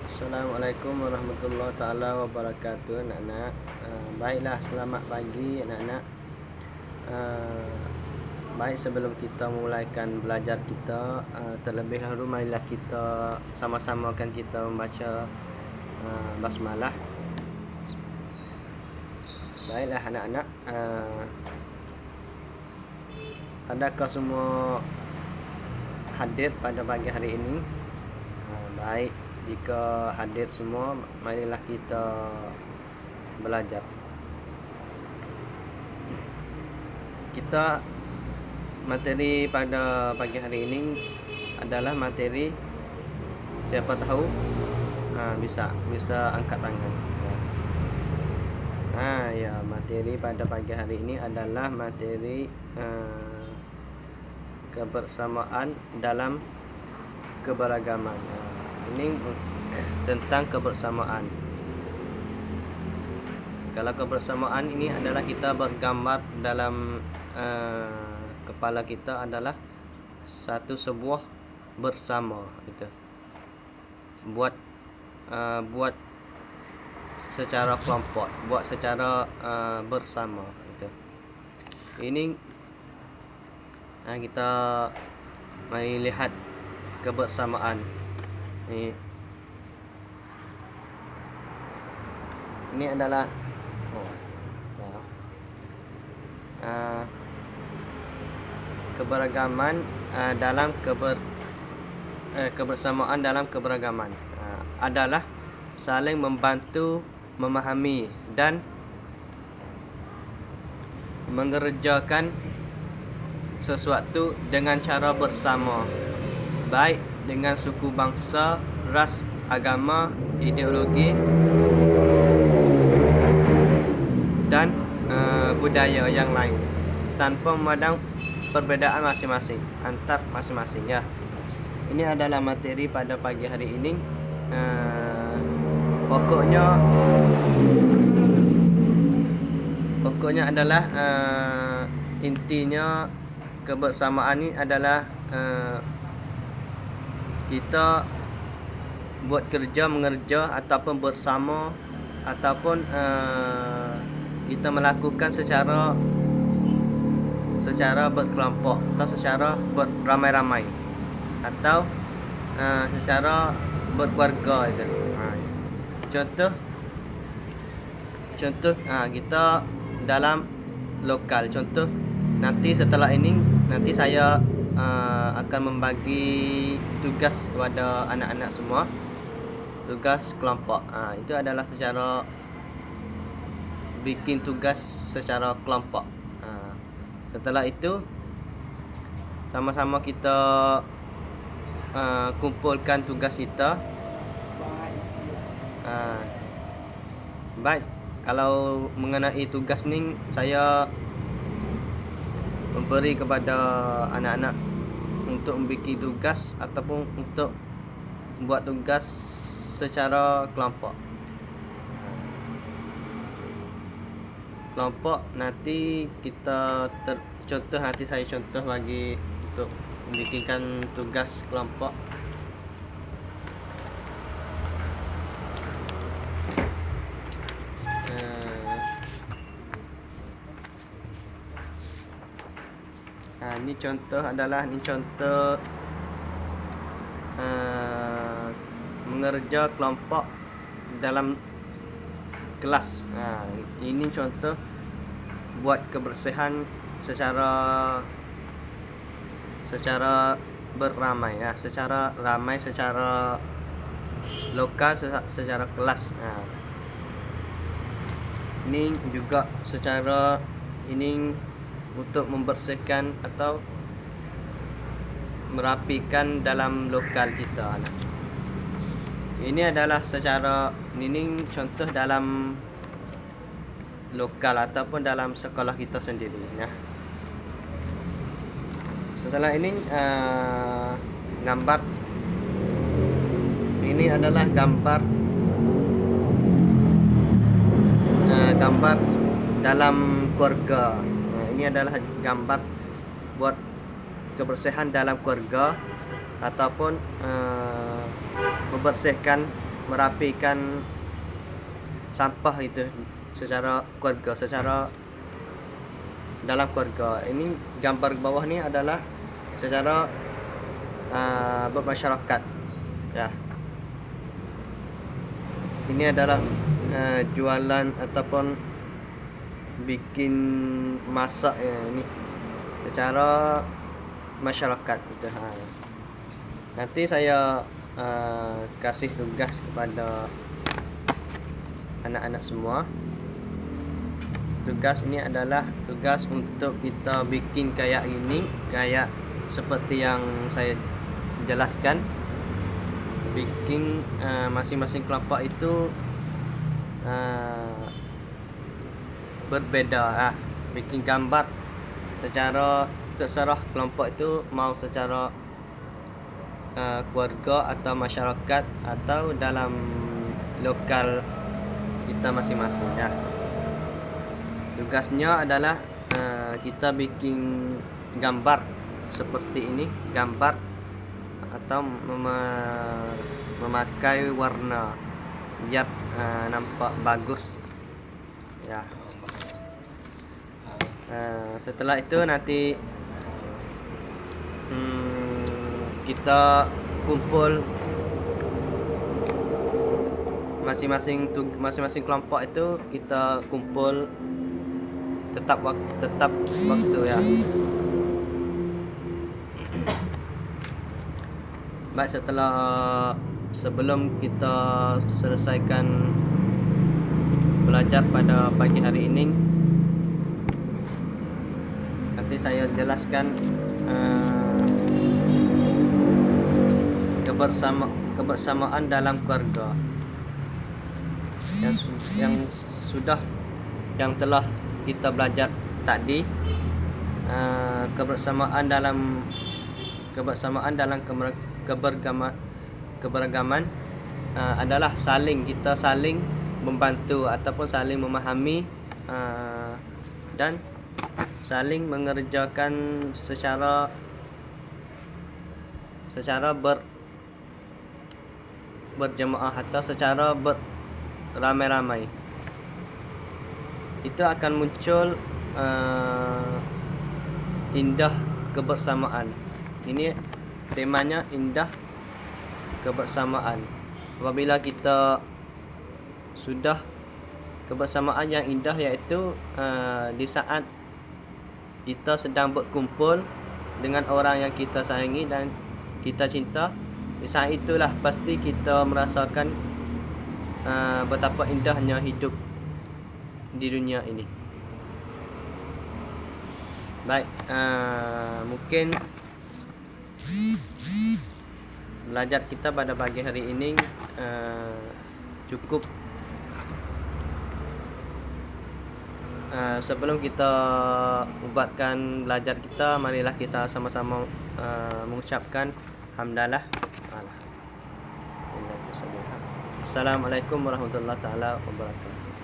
Assalamualaikum warahmatullahi taala wabarakatuh, anak-anak. Baiklah, selamat pagi anak-anak. Baik, sebelum kita memulaikan belajar kita, terlebih dahulu marilah kita sama-sama kan kita membaca basmalah. Baiklah anak-anak, adakah semua hadir pada pagi hari ini? Baik, jika hadir semua, marilah kita belajar. Kita materi pada pagi hari ini adalah materi siapa tahu bisa angkat tangan. Ya, materi pada pagi hari ini adalah materi kebersamaan dalam keberagaman. Ini tentang kebersamaan. Kalau kebersamaan ini adalah kita bergambar dalam kepala kita adalah sebuah bersama itu. Buat secara kelompok, buat secara bersama itu. Ini kita mari lihat kebersamaan. Ini adalah keberagaman dalam kebersamaan dalam keberagaman adalah saling membantu, memahami dan mengerjakan sesuatu dengan cara bersama, baik dengan suku bangsa, ras, agama, ideologi dan budaya yang lain, tanpa memandang perbedaan masing-masing antar masing-masing ya. Ini adalah materi pada pagi hari ini. Pokoknya adalah intinya kebersamaan ini adalah kita buat kerja, mengerja ataupun bersama, ataupun kita melakukan secara berkelompok atau secara beramai-ramai atau secara berkeluarga itu. Contoh kita dalam lokal. Contoh, nanti setelah ini saya akan membagi tugas kepada anak-anak semua, tugas kelompok. Itu adalah secara bikin tugas secara kelompok. Setelah itu sama-sama kita kumpulkan tugas kita. Baik, kalau mengenai tugas ni saya memberi kepada anak-anak untuk membuat tugas ataupun untuk buat tugas secara kelompok. Nanti kita saya contoh bagi untuk membuatkan tugas kelompok. Ini contoh mengerja kelompok dalam kelas. Ini contoh buat kebersihan secara beramai, secara ramai, secara lokal, secara kelas. Ini juga secara ini untuk membersihkan atau merapikan dalam lokal kita. Ini adalah contoh dalam lokal ataupun dalam sekolah kita sendiri ya. Setelah ini gambar. Ini adalah gambar dalam keluarga. Ini adalah gambar buat kebersihan dalam keluarga ataupun membersihkan merapikan sampah itu secara keluarga, secara dalam keluarga. Ini gambar bawah ni adalah secara bermasyarakat ya. Ini adalah jualan ataupun bikin masak ya, ini secara masyarakat gitu. Nanti saya kasih tugas kepada anak-anak semua. Tugas ini adalah tugas untuk kita bikin kayak ini, kayak seperti yang saya jelaskan. Bikin masing-masing kelompok itu berbeda. Bikin gambar secara terserah kelompok itu mau secara keluarga atau masyarakat atau dalam lokal kita masing-masing ya. Tugasnya adalah kita bikin gambar seperti ini, gambar atau memakai warna biar nampak bagus ya. Setelah itu nanti kita kumpul masing-masing kelompok itu kita kumpul tetap waktu ya. Baik, sebelum kita selesaikan belajar pada pagi hari ini, nanti saya jelaskan kebersamaan dalam keluarga yang telah kita belajar tadi. Kebersamaan dalam keberagaman adalah kita saling membantu ataupun saling memahami dan saling mengerjakan secara berjemaah atau secara beramai-ramai. Itu akan muncul indah kebersamaan. Ini temanya indah kebersamaan. Apabila kita sudah kebersamaan yang indah, yaitu di saat kita sedang berkumpul dengan orang yang kita sayangi dan kita cinta, di saat itulah pasti kita merasakan betapa indahnya hidup di dunia ini. Baik, mungkin belajar kita pada pagi hari ini cukup. Sebelum kita ubatkan belajar kita, marilah kita sama-sama mengucapkan hamdalah. Assalamualaikum warahmatullahi taala wabarakatuh.